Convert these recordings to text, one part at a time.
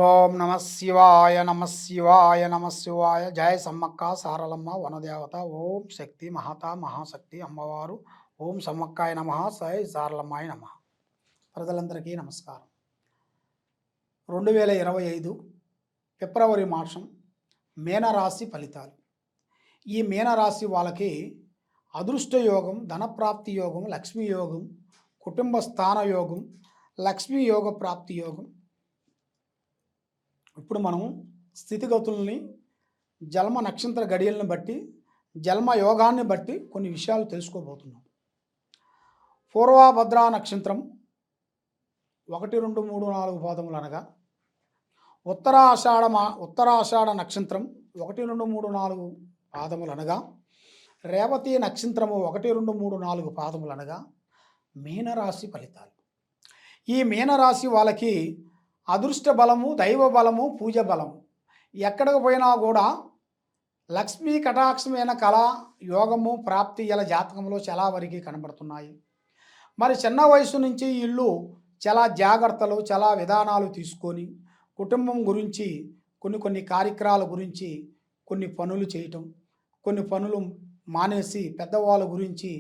ఓం నమ శివాయ నమ శివాయ నమ శివాయ జయ సమ్మక్క సారలమ్మ వనదేవత ఓం శక్తి మహత మహాశక్తి అమ్మవారు ఓం సమ్మక్కాయ నమ సై సారలమ్మాయ నమ. ప్రజలందరికీ నమస్కారం. 2025 ఫిబ్రవరి మాసం మీనరాశి ఫలితాలు. ఈ మీనరాశి వాళ్ళకి అదృష్ట యోగం, ధనప్రాప్తి యోగం, లక్ష్మీ యోగం, కుటుంబ స్థాన యోగం, లక్ష్మీ యోగ ప్రాప్తి యోగం. ఇప్పుడు మనం స్థితిగతుల్ని జన్మ నక్షత్ర గడియలను బట్టి, జన్మ యోగాన్ని బట్టి కొన్ని విషయాలు తెలుసుకోబోతున్నాం. పూర్వభద్రా నక్షత్రం 1, 2, 3, 4 పాదములు అనగా, ఉత్తరాషాఢ నక్షత్రం 1, 2, 3, 4 పాదములు అనగా, రేవతి నక్షత్రము 1, 2, 3, 4 పాదములు అనగా మీనరాశి ఫలితాలు. ఈ మీనరాశి వాళ్ళకి అదృష్ట బలము, దైవ బలము, పూజ బలము ఎక్కడికి పోయినా కూడా లక్ష్మీ కటాక్షమైన కళ, యోగము, ప్రాప్తి ఇలా జాతకంలో చాలా వరకు కనబడుతున్నాయి. మరి చిన్న వయసు నుంచి ఇల్లు చాలా జాగ్రత్తలు, చాలా విధానాలు తీసుకొని కుటుంబం గురించి కొన్ని కార్యక్రమాల గురించి కొన్ని పనులు చేయటం, కొన్ని పనులు మానేసి పెద్దవాళ్ళ గురించి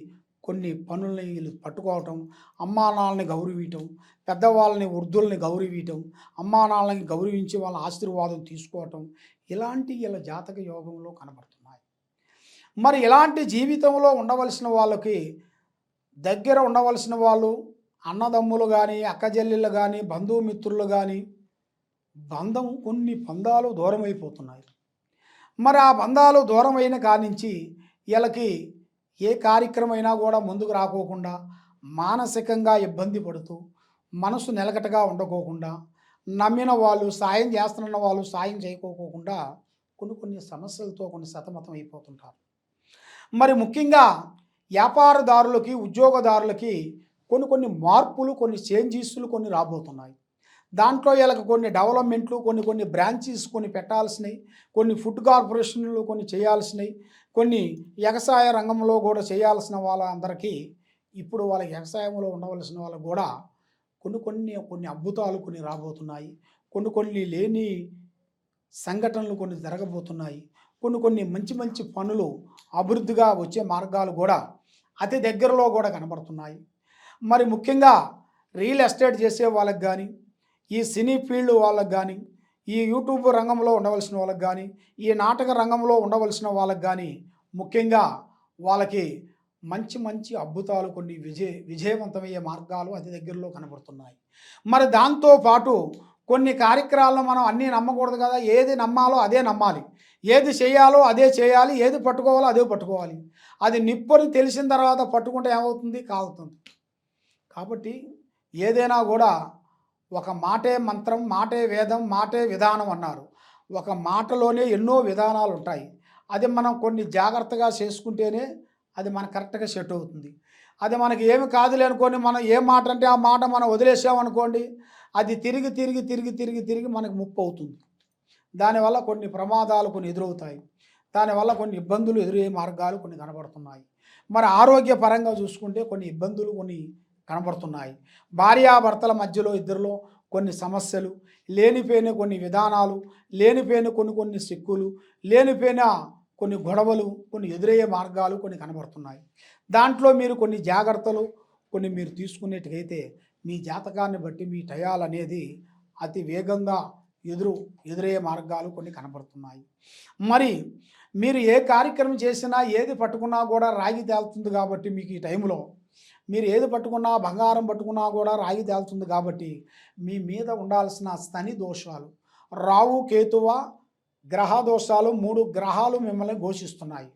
కొన్ని పనుల్ని వీళ్ళు పట్టుకోవటం, అమ్మా నాన్నని గౌరవించటం, పెద్దవాళ్ళని వృద్ధుల్ని గౌరవించటం, అమ్మా నాన్నని గౌరవించి వాళ్ళ ఆశీర్వాదం తీసుకోవటం, ఇలాంటి వీళ్ళ జాతక యోగంలో కనబడుతున్నాయి. మరి ఇలాంటి జీవితంలో ఉండవలసిన వాళ్ళకి దగ్గర ఉండవలసిన వాళ్ళు అన్నదమ్ములు కానీ, అక్కజెల్లెళ్ళు కానీ, బంధుమిత్రులు కానీ కొన్ని బంధాలు దూరం అయిపోతున్నాయి. మరి ఆ బంధాలు దూరం అయిన కానించి వీళ్ళకి ఏ కార్యక్రమైనా కూడా ముందుకు రాకోకుండా, మానసికంగా ఇబ్బంది పడుతూ, మనసు నిలకటగా ఉండకోకుండా, నమ్మిన వాళ్ళు సాయం చేస్తున్న వాళ్ళు సాయం చేయకోకుండా కొన్ని సమస్యలతో సతమతం అయిపోతుంటారు. మరి ముఖ్యంగా వ్యాపారదారులకి, ఉద్యోగదారులకి కొన్ని మార్పులు, కొన్ని చేంజెస్లు రాబోతున్నాయి. దాంట్లో వీళ్ళకి కొన్ని డెవలప్మెంట్లు, కొన్ని బ్రాంచెస్ పెట్టాల్సినవి, కొన్ని ఫుడ్ కార్పొరేషన్లు చేయాల్సినవి, కొన్ని వ్యవసాయ రంగంలో కూడా చేయాల్సిన వాళ్ళందరికీ ఇప్పుడు వాళ్ళకి వ్యవసాయంలో ఉండవలసిన వాళ్ళకు కూడా కొన్ని అద్భుతాలు రాబోతున్నాయి. కొన్ని లేని సంఘటనలు జరగబోతున్నాయి. కొన్ని మంచి పనులు అభివృద్ధిగా వచ్చే మార్గాలు కూడా అతి దగ్గరలో కూడా కనబడుతున్నాయి. మరి ముఖ్యంగా రియల్ ఎస్టేట్ చేసే వాళ్ళకి కానీ, ఈ సినీ ఫీల్డ్ వాళ్ళకి కానీ, ఈ యూట్యూబ్ రంగంలో ఉండవలసిన వాళ్ళకి కానీ, ఈ నాటక రంగంలో ఉండవలసిన వాళ్ళకి కానీ ముఖ్యంగా వాళ్ళకి మంచి అద్భుతాలు, విజయవంతమయ్యే మార్గాలు అతి దగ్గరలో కనబడుతున్నాయి. మరి దాంతోపాటు కొన్ని కార్యక్రమాలను మనం అన్నీ నమ్మకూడదు కదా. ఏది నమ్మాలో అదే నమ్మాలి, ఏది చేయాలో అదే చేయాలి, ఏది పట్టుకోవాలో అదే పట్టుకోవాలి. అది నిప్పుని తెలిసిన తర్వాత పట్టుకుంటే ఏమవుతుంది? కాలుతుంది. కాబట్టి ఏదైనా కూడా ఒక మాటే మంత్రం, మాటే వేదం, మాటే విధానం అన్నారు. ఒక మాటలోనే ఎన్నో విధానాలు ఉంటాయి. అది మనం కొన్ని జాగ్రత్తగా చేసుకుంటేనే అది మనకు కరెక్ట్గా సెట్ అవుతుంది. అది మనకి ఏమి కాదులే అనుకోని మనం ఏ మాట అంటే ఆ మాట మనం వదిలేసామనుకోండి, అది తిరిగి మనకు ముప్పు అవుతుంది. దానివల్ల కొన్ని ప్రమాదాలు ఎదురవుతాయి. దానివల్ల కొన్ని ఇబ్బందులు ఎదురయ్యే మార్గాలు కనబడుతున్నాయి. మరి ఆరోగ్యపరంగా చూసుకుంటే కొన్ని ఇబ్బందులు కనబడుతున్నాయి. భార్యాభర్తల మధ్యలో ఇద్దరిలో కొన్ని సమస్యలు, లేనిపోయిన కొన్ని విధానాలు, లేనిపోయిన కొన్ని సిక్కులు, లేనిపోయిన కొన్ని గొడవలు, ఎదురయ్యే మార్గాలు కనబడుతున్నాయి. దాంట్లో మీరు కొన్ని జాగ్రత్తలు మీరు తీసుకునేట్టుగైతే మీ జాతకాన్ని బట్టి మీ టయాలు అనేది అతి వేగంగా ఎదురయ్యే మార్గాలు కనబడుతున్నాయి. మరి మీరు ఏ కార్యక్రమం చేసినా, ఏది పట్టుకున్నా కూడా రాగి తేలుతుంది. కాబట్టి మీకు ఈ టైంలో మీరు ఏది పట్టుకున్నా, బంగారం పట్టుకున్నా కూడా రాగి తేలుతుంది. కాబట్టి మీ మీద ఉండాల్సిన శని దోషాలు, రావు కేతువ గ్రహ దోషాలు 3 గ్రహాలు మిమ్మల్ని ఘోషిస్తున్నాయి.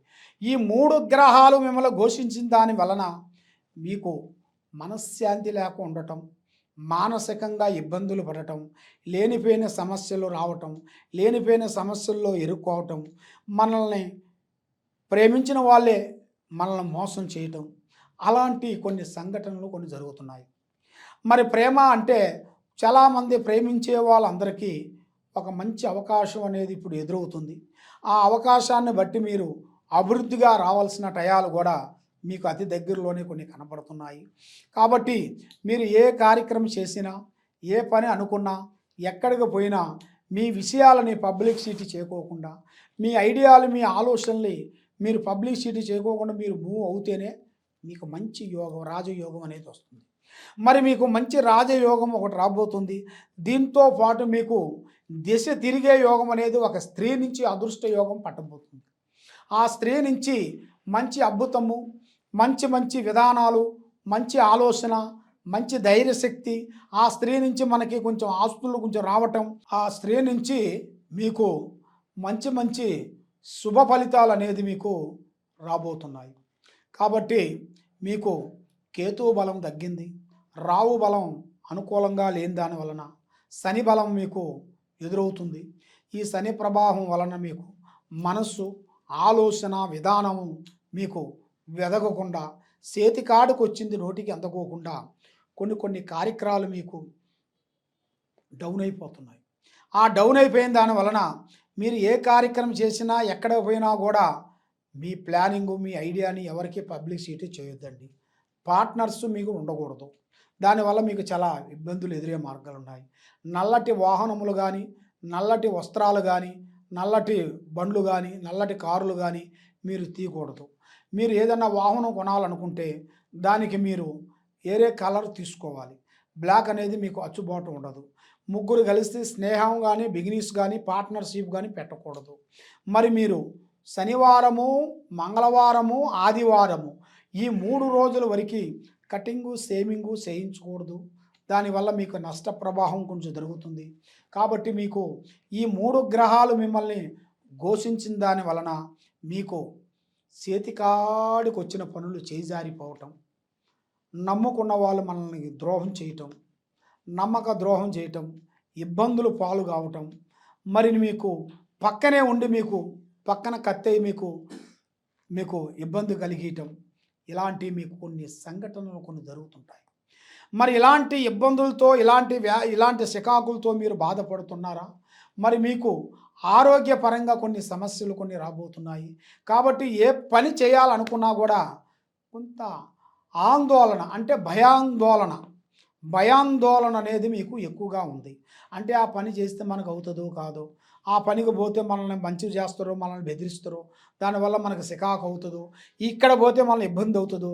ఈ 3 గ్రహాలు మిమ్మల్ని ఘోషించిన దాని వలన మీకు మనశ్శాంతి లేక ఉండటం, మానసికంగా ఇబ్బందులు పడటం, లేనిపోయిన సమస్యలు రావటం, లేనిపోయిన సమస్యల్లో ఇరుక్కోవటం, మనల్ని ప్రేమించిన వాళ్ళే మనల్ని మోసం చేయటం, అలాంటి కొన్ని సంఘటనలు జరుగుతున్నాయి. మరి ప్రేమ అంటే చాలామంది ప్రేమించే వాళ్ళందరికీ ఒక మంచి అవకాశం అనేది ఇప్పుడు ఎదురవుతుంది. ఆ అవకాశాన్ని బట్టి మీరు అభివృద్ధిగా రావాల్సిన టయాలు కూడా మీకు అతి దగ్గరలోనే కనపడుతున్నాయి. కాబట్టి మీరు ఏ కార్యక్రమం చేసినా, ఏ పని అనుకున్నా, ఎక్కడికి పోయినా మీ విషయాలని పబ్లిసిటీ చేయకోకుండా, మీ ఐడియాలు, మీ ఆలోచనల్ని మీరు పబ్లిసిటీ చేయకోకుండా మీరు మూవ్ అవుతేనే మీకు మంచి యోగం, రాజయోగం అనేది వస్తుంది. మరి మీకు మంచి రాజయోగం ఒకటి రాబోతుంది. దీంతో పాటు మీకు దిశ తిరిగే యోగం అనేది ఒక స్త్రీ నుంచి అదృష్ట యోగం పట్టబోతుంది. ఆ స్త్రీ నుంచి మంచి అద్భుతము, మంచి మంచి విధానాలు, మంచి ఆలోచన, మంచి ధైర్యశక్తి, ఆ స్త్రీ నుంచి మనకి కొంచెం ఆస్తులు కొంచెం రావటం, ఆ స్త్రీ నుంచి మీకు మంచి మంచి శుభ ఫలితాలు అనేది మీకు రాబోతున్నాయి. కాబట్టి మీకు కేతు బలం తగ్గింది, రావు బలం అనుకూలంగా లేని దాని వలన శని బలం మీకు ఎదురవుతుంది. ఈ శని ప్రభావం వలన మీకు మనస్సు, ఆలోచన విధానము మీకు వెదగకుండా, చేతికాడుకు వచ్చింది నోటికి అందకోకుండా కొన్ని కార్యక్రమాలు మీకు డౌన్ అయిపోతున్నాయి. ఆ డౌన్ అయిపోయిన దాని వలన మీరు ఏ కార్యక్రమం చేసినా ఎక్కడ పోయినా కూడా మీ ప్లానింగు, మీ ఐడియాని ఎవరికి పబ్లిసిటీ చేయొద్దండి. పార్ట్నర్స్ మీకు ఉండకూడదు. దానివల్ల మీకు చాలా ఇబ్బందులు ఎదురే మార్గాలు ఉన్నాయి. నల్లటి వాహనములు కానీ, నల్లటి వస్త్రాలు కానీ, నల్లటి బండ్లు కానీ, నల్లటి కారులు కానీ మీరు తీయకూడదు. మీరు ఏదైనా వాహనం కొనాలనుకుంటే దానికి మీరు వేరే కలర్ తీసుకోవాలి. బ్లాక్ అనేది మీకు అచ్చుబాటు ఉండదు. ముగ్గురు కలిసి స్నేహం కానీ, బిగినీస్ కానీ, పార్ట్నర్షిప్ కానీ పెట్టకూడదు. మరి మీరు శనివారము, మంగళవారము, ఆదివారము ఈ 3 రోజుల వరకు కటింగు, సేమింగు చేయించకూడదు. దానివల్ల మీకు నష్ట ప్రభావం కొంచెం జరుగుతుంది. కాబట్టి మీకు ఈ 3 గ్రహాలు మిమ్మల్ని ఘోషించిన దాని వలన మీకు చేతికాడికి వచ్చిన పనులు చేజారిపోవటం, నమ్ముకున్న వాళ్ళు మనల్ని ద్రోహం చేయటం, నమ్మక ద్రోహం చేయటం, ఇబ్బందులు పాలు కావటం, మరి మీకు పక్కనే ఉండి మీకు పక్కన కత్తెయి మీకు ఇబ్బంది కలిగటం, ఇలాంటి మీకు కొన్ని సంఘటనలు కొన్ని జరుగుతుంటాయి. మరి ఇలాంటి ఇబ్బందులతో, ఇలాంటి చికాకులతో మీరు బాధపడుతున్నారా? మరి మీకు ఆరోగ్యపరంగా కొన్ని సమస్యలు కొన్ని రాబోతున్నాయి. కాబట్టి ఏ పని చేయాలనుకున్నా కూడా కొంత ఆందోళన, అంటే భయాందోళన అనేది మీకు ఎక్కువగా ఉంది. అంటే ఆ పని చేస్తే మనకు అవుతుందో కాదో, ఆ పనికి పోతే మనల్ని మంచి చేస్తారో, మనల్ని బెదిరిస్తారో, దానివల్ల మనకు చికాకు అవుతుందో, ఇక్కడ పోతే మనల్ని ఇబ్బంది అవుతుందో,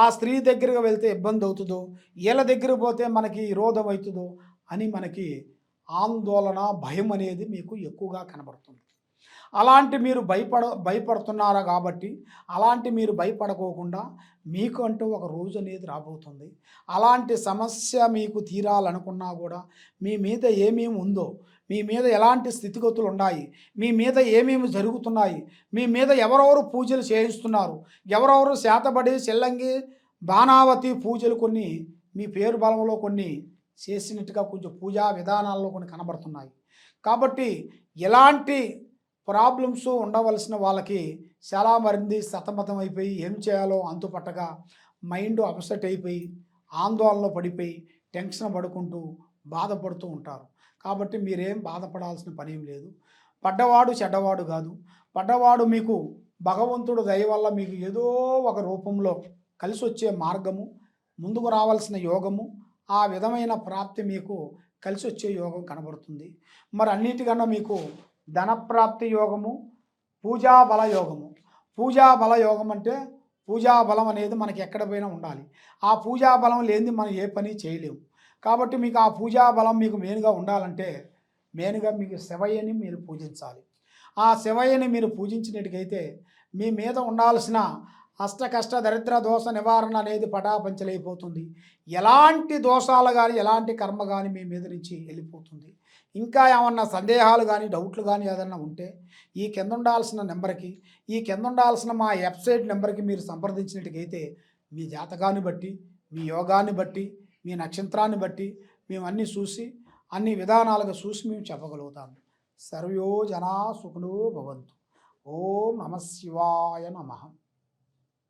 ఆ స్త్రీ దగ్గరికి వెళ్తే ఇబ్బంది అవుతుందో, వీళ్ళ దగ్గరికి పోతే మనకి విరోధం అవుతుందో అని మనకి ఆందోళన, భయం అనేది మీకు ఎక్కువగా కనబడుతుంది. అలాంటి మీరు భయపడుతున్నారా? కాబట్టి అలాంటి మీరు భయపడకోకుండా మీకు అంటూ ఒక రోజు అనేది రాబోతుంది. అలాంటి సమస్య మీకు తీరాలనుకున్నా కూడా మీ మీద ఏమేమి ఉందో, మీ మీద ఎలాంటి స్థితిగతులు ఉన్నాయి, మీ మీద ఏమేమి జరుగుతున్నాయి, మీ మీద ఎవరెవరు పూజలు చేయిస్తున్నారు, ఎవరెవరు శాతబడి, చెల్లంగి, బాణావతి పూజలు కొన్ని మీ పేరు బలంలో కొన్ని చేసినట్టుగా కొంచెం పూజా విధానాల్లో కొన్ని కనబడుతున్నాయి. కాబట్టి ఎలాంటి ప్రాబ్లమ్స్ ఉండవలసిన వాళ్ళకి చాలా మంది సతమతం అయిపోయి ఏం చేయాలో అంతుపట్టగా మైండ్ అప్సెట్ అయిపోయి ఆందోళనలో పడిపోయి టెన్షన్ పడుకుంటూ బాధపడుతూ ఉంటారు. కాబట్టి మీరేం బాధపడాల్సిన పని ఏం లేదు. పడ్డవాడు చెడ్డవాడు కాదు. పడ్డవాడు మీకు భగవంతుడు దయ వల్ల మీకు ఏదో ఒక రూపంలో కలిసి వచ్చే మార్గము, ముందుకు రావాల్సిన యోగము, ఆ విధమైన ప్రాప్తి మీకు కలిసి వచ్చే యోగం కనబడుతుంది. మరి అన్నిటికన్నా మీకు ధనప్రాప్తి యోగము, పూజా బల యోగము. పూజా బల యోగం అంటే పూజా బలం అనేది మనకి ఎక్కడ పోయినా ఉండాలి. ఆ పూజా బలం లేనిది మనం ఏ పని చేయలేము. కాబట్టి మీకు ఆ పూజా బలం మీకు మెయిన్గా ఉండాలంటే మెయిన్గా మీకు శివయ్యని మీరు పూజించాలి. ఆ శివయ్యని మీరు పూజించినట్టుకైతే మీ మీద ఉండాల్సిన అష్ట కష్ట దరిద్ర దోష నివారణ అనేది పటాపంచలైపోతుంది. ఎలాంటి దోషాలు కానీ, ఎలాంటి కర్మ కానీ మీ మీద నుంచి వెళ్ళిపోతుంది. ఇంకా ఏమన్నా సందేహాలు కానీ, డౌట్లు కానీ ఏదన్నా ఉంటే ఈ కింద ఉండాల్సిన నెంబర్కి, ఈ కింద ఉండాల్సిన మా వెబ్సైట్ నెంబర్కి మీరు సంప్రదించినట్టుకైతే మీ జాతకాన్ని బట్టి, మీ యోగాన్ని బట్టి, మీ నక్షత్రాన్ని బట్టి మేము అన్నీ చూసి, అన్ని విధానాలుగా చూసి మేము చెప్పగలుగుతాము. సర్వో జనా సుఖినో భవంతు. ఓం నమః శివాయ నమః.